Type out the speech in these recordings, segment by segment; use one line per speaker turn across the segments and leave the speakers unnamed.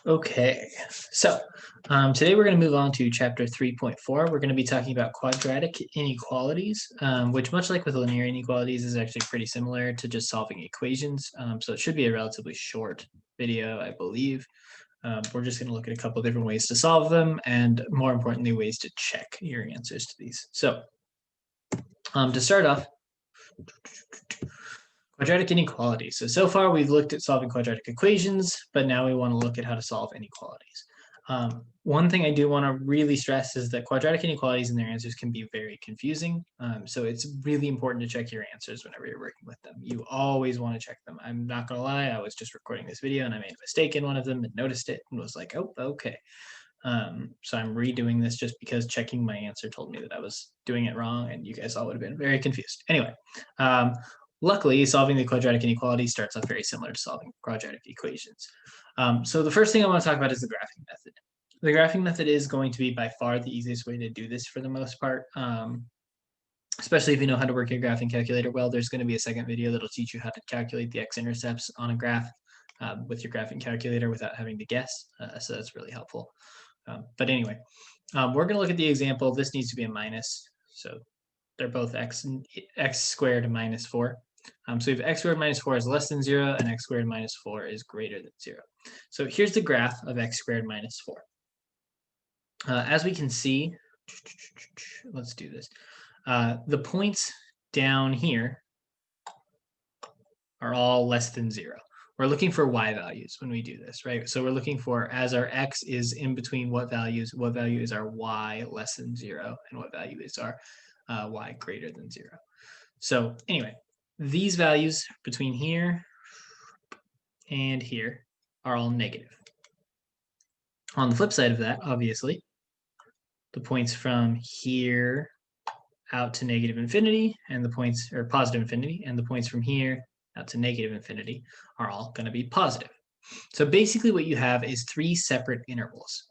Okay, so today we're going to move on to chapter 3.4. We're going to be talking about quadratic inequalities, which much like with linear inequalities is actually pretty similar to just solving equations. So it should be a relatively short video, I believe. We're just going to look at a couple different ways to solve them and more importantly, ways to check your answers to these. So to start off, quadratic inequalities. So far we've looked at solving quadratic equations, but now we want to look at how to solve inequalities. One thing I do want to really stress is that quadratic inequalities and their answers can be very confusing. So it's really important to check your answers whenever you're working with them. You always want to check them. I'm not going to lie, I was just recording this video and I made a mistake in one of them and noticed it and was like, oh, okay. So I'm redoing this just because checking my answer told me that I was doing it wrong and you guys all would have been very confused. Anyway, luckily, solving the quadratic inequality starts off very similar to solving quadratic equations. So the first thing I want to talk about is the graphing method. The graphing method is going to be by far the easiest way to do this for the most part. Especially if you know how to work your graphing calculator well. There's going to be a second video that'll teach you how to calculate the x-intercepts on a graph with your graphing calculator without having to guess. So that's really helpful. But anyway, we're going to look at the example. This needs to be a minus. So they're both x squared minus 4. So we have x squared minus 4 is less than 0, and x squared minus 4 is greater than 0. So here's the graph of x squared minus 4. As we can see, let's do this. The points down here are all less than 0. We're looking for y values when we do this, right? So we're looking for, as our x is in between what value is our y less than 0, and what value is our y greater than 0. So anyway, these values between here and here are all negative. On the flip side of that, obviously, the points from here out to negative infinity and the points, or positive infinity, and the points from here out to negative infinity are all going to be positive. So basically what you have is 3 separate intervals.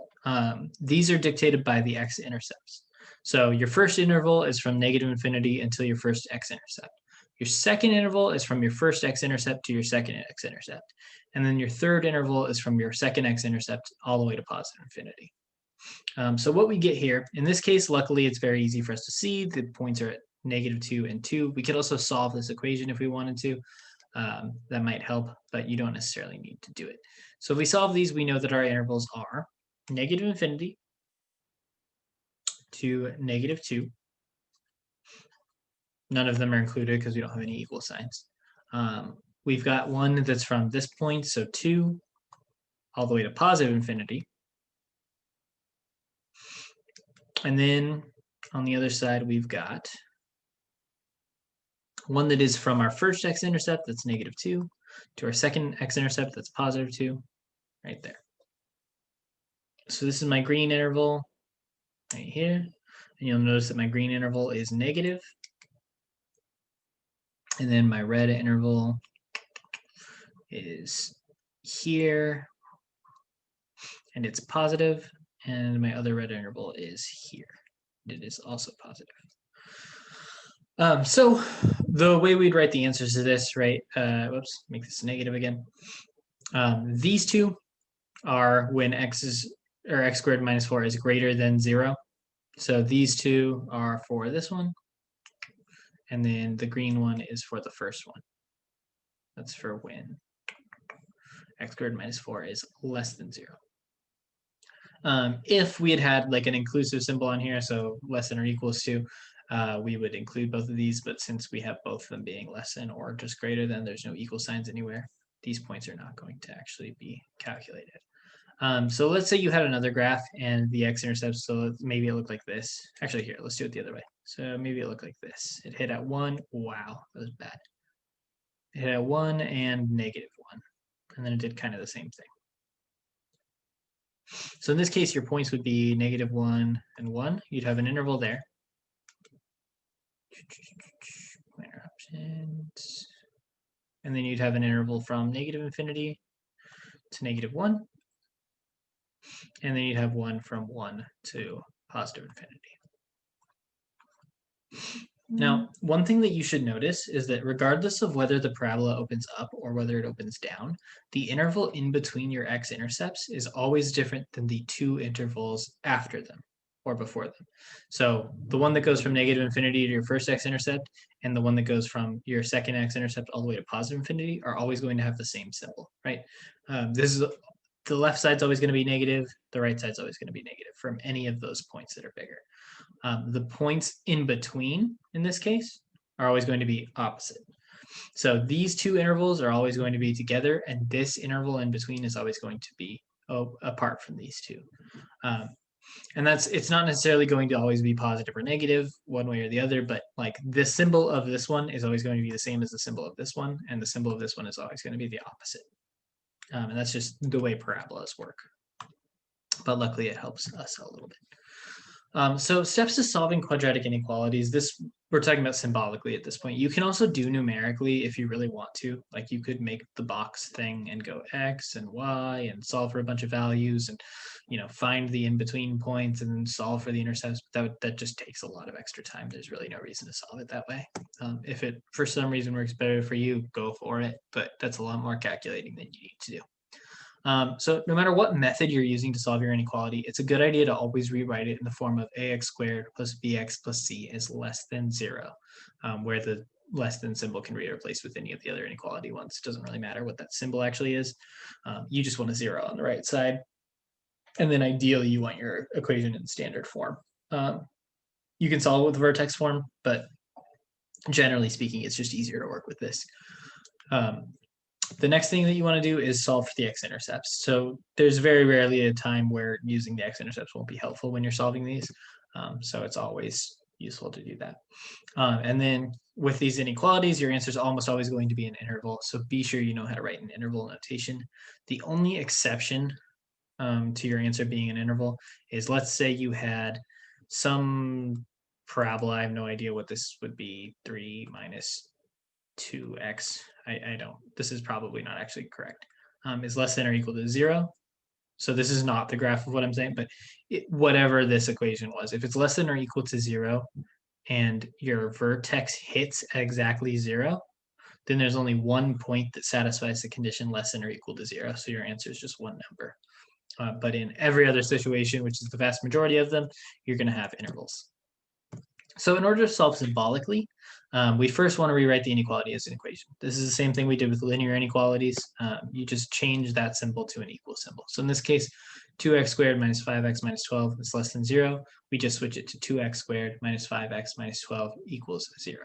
These are dictated by the x-intercepts. So your first interval is from negative infinity until your first x-intercept. Your second interval is from your first x-intercept to your second x-intercept. And then your third interval is from your second x-intercept all the way to positive infinity. So what we get here, in this case, luckily, it's very easy for us to see. The points are at -2 and 2. We could also solve this equation if we wanted to. That might help, but you don't necessarily need to do it. So if we solve these, we know that our intervals are negative infinity to -2. None of them are included because we don't have any equal signs. We've got one that's from this point, so 2, all the way to positive infinity. And then on the other side, we've got one that is from our first x-intercept, that's -2, to our second x-intercept, that's +2, right there. So this is my green interval right here. And you'll notice that my green interval is negative. And then my red interval is here, and it's positive. And my other red interval is here. It is also positive. So the way we'd write the answers to this, right? Whoops, make this negative again. These two are when x squared minus 4 is greater than 0. So these two are for this one. And then the green one is for the first one. That's for when x squared minus 4 is less than 0. If we had like an inclusive symbol on here, so less than or equals to, we would include both of these, but since we have both of them being less than or just greater than, there's no equal signs anywhere. These points are not going to actually be calculated. So let's say you had another graph and the x-intercepts, so maybe it looked like this. Actually, here, let's do it the other way. So maybe it looked like this. It hit at 1. Wow, that was bad. It hit at 1 and -1. And then it did kind of the same thing. So in this case, your points would be -1 and 1. You'd have an interval there. Pointer options. And then you'd have an interval from negative infinity to -1. And then you'd have one from 1 to positive infinity. Now, one thing that you should notice is that regardless of whether the parabola opens up or whether it opens down, the interval in between your x-intercepts is always different than the two intervals after them or before them. So the one that goes from negative infinity to your first x-intercept and the one that goes from your second x-intercept all the way to positive infinity are always going to have the same symbol, right? This is the left side's always going to be negative, the right side's always going to be negative from any of those points that are bigger. The points in between, in this case, are always going to be opposite. So these two intervals are always going to be together, and this interval in between is always going to be apart from these two. And it's not necessarily going to always be positive or negative one way or the other, but like the symbol of this one is always going to be the same as the symbol of this one, and the symbol of this one is always going to be the opposite. And that's just the way parabolas work. But luckily it helps us a little bit. So steps to solving quadratic inequalities, this we're talking about symbolically at this point. You can also do numerically if you really want to. Like you could make the box thing and go x and y and solve for a bunch of values and find the in-between points and then solve for the intercepts. But that just takes a lot of extra time. There's really no reason to solve it that way. If it for some reason works better for you, go for it. But that's a lot more calculating than you need to do. So no matter what method you're using to solve your inequality, it's a good idea to always rewrite it in the form of ax squared plus bx plus c is less than 0, where the less than symbol can be replaced with any of the other inequality ones. It doesn't really matter what that symbol actually is. You just want a 0 on the right side. And then ideally, you want your equation in standard form. You can solve it with vertex form, but generally speaking, it's just easier to work with this. The next thing that you want to do is solve for the x-intercepts. So there's very rarely a time where using the x-intercepts won't be helpful when you're solving these. So it's always useful to do that. And then with these inequalities, your answer is almost always going to be an interval. So be sure you know how to write an interval notation. The only exception to your answer being an interval is, let's say you had some parabola. I have no idea what this would be, 3 minus 2x. I don't, this is probably not actually correct, is less than or equal to 0. So this is not the graph of what I'm saying, but whatever this equation was, if it's less than or equal to 0 and your vertex hits at exactly 0, then there's only one point that satisfies the condition less than or equal to 0. So your answer is just one number. But in every other situation, which is the vast majority of them, you're going to have intervals. So in order to solve symbolically, we first want to rewrite the inequality as an equation. This is the same thing we did with linear inequalities. You just change that symbol to an equal symbol. So in this case, 2x squared minus 5x minus 12 is less than 0. We just switch it to 2x squared minus 5x minus 12 equals 0.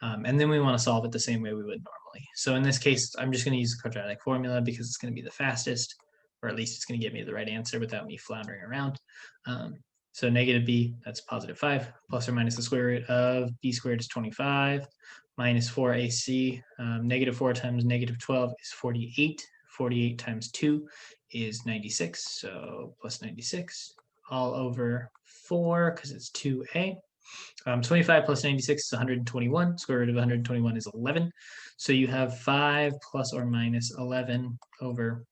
And then we want to solve it the same way we would normally. So in this case, I'm just going to use the quadratic formula because it's going to be the fastest, or at least it's going to give me the right answer without me floundering around. So negative b, that's positive 5, plus or minus the square root of b squared is 25, minus 4ac. Negative 4 times negative 12 is 48. 48 times 2 is 96, so plus 96, all over 4, because it's 2a. 25 plus 96 is 121. Square root of 121 is 11. So you have 5 plus or minus 11 over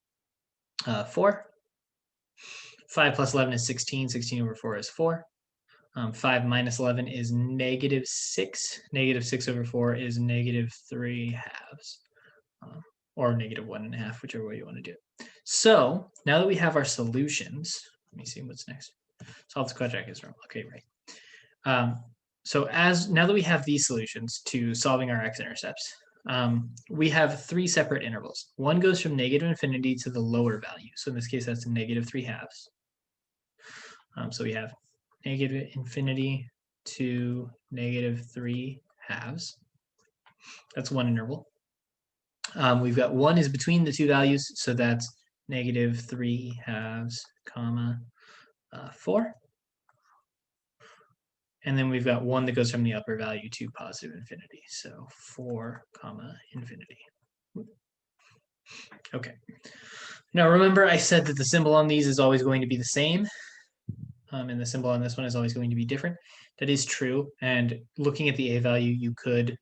4. 5 plus 11 is 16. 16 over 4 is 4. 5 minus 11 is negative 6. Negative 6 over 4 is negative 3 halves. Or negative 1.5, whichever way you want to do it. So now that we have our solutions, let me see what's next. Solve the quadratic is wrong. Okay, right. So now that we have these solutions to solving our x-intercepts, we have 3 separate intervals. One goes from negative infinity to the lower value. So in this case, that's negative 3 halves. So we have negative infinity to negative 3 halves. That's one interval. We've got 1 is between the two values, so that's negative 3 halves, comma, 4. And then we've got 1 that goes from the upper value to positive infinity, so 4, comma, infinity. Okay. Now remember, I said that the symbol on these is always going to be the same, and the symbol on this one is always going to be different. That is true, and looking at the a value, you could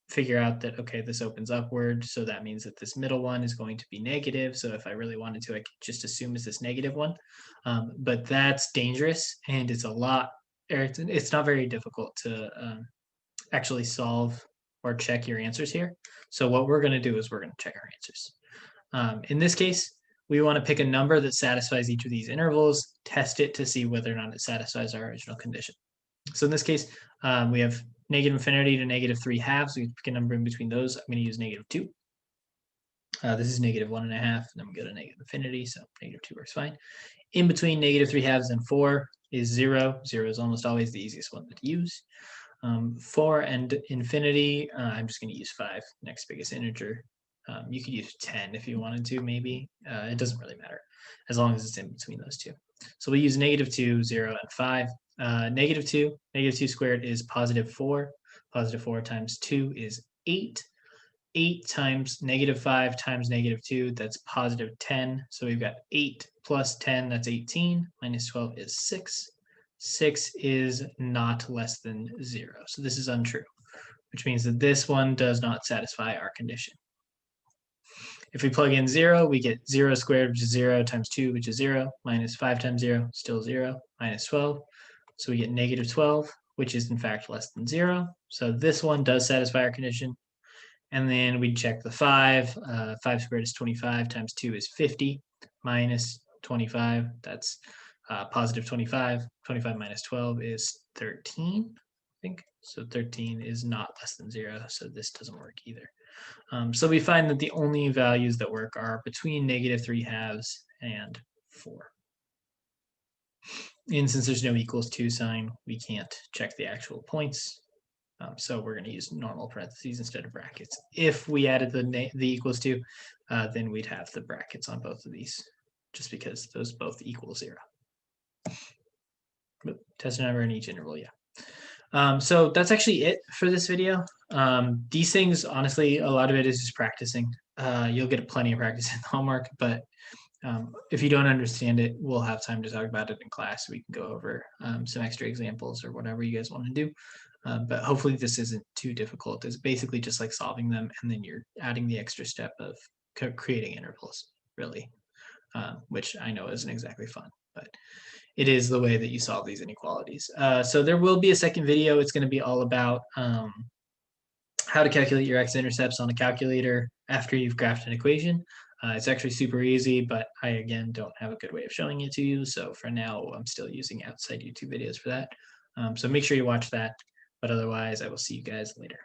figure out that, okay, this opens upward, so that means that this middle one is going to be negative. So if I really wanted to, I could just assume it's this negative one. But that's dangerous, and it's not very difficult to actually solve or check your answers here. So what we're going to do is we're going to check our answers. In this case, we want to pick a number that satisfies each of these intervals, test it to see whether or not it satisfies our original condition. So in this case, we have negative infinity to negative 3/2. We pick a number in between those. I'm going to use -2. This is -1.5, and then we go to negative infinity, so -2 works fine. In between -3/2 and 4 is 0. 0 is almost always the easiest one to use. 4 and infinity, I'm just going to use 5, next biggest integer. You could use 10 if you wanted to, maybe. It doesn't really matter, as long as it's in between those two. So we use -2, 0, and 5. -2 squared is +4. +4 times 2 is 8. 8 times -5 times -2, that's +10. So we've got 8 plus 10, that's 18. -12 is 6. 6 is not less than 0. So this is untrue, which means that this one does not satisfy our condition. If we plug in 0, we get 0 squared, which is 0, times 2, which is 0, -5 times 0, still 0, -12. So we get -12, which is in fact less than 0. So this one does satisfy our condition. And then we check the 5. 5 squared is 25, times 2 is 50, -25, that's +25. 25 minus 12 is 13, I think. So 13 is not less than 0, so this doesn't work either. So we find that the only values that work are between -3/2 and 4. And since there's no equals to sign, we can't check the actual points. So we're going to use normal parentheses instead of brackets. If we added the equals to, then we'd have the brackets on both of these, just because those both equal 0. But test number in each interval, yeah. So that's actually it for this video. These things, honestly, a lot of it is just practicing. You'll get plenty of practice in the homework, but if you don't understand it, we'll have time to talk about it in class. We can go over some extra examples or whatever you guys want to do. But hopefully this isn't too difficult. It's basically just like solving them, and then you're adding the extra step of creating intervals, really, which I know isn't exactly fun, but it is the way that you solve these inequalities. So there will be a second video. It's going to be all about how to calculate your x-intercepts on a calculator after you've graphed an equation. It's actually super easy, but I, again, don't have a good way of showing it to you. So for now, I'm still using outside YouTube videos for that. So make sure you watch that. But otherwise, I will see you guys later.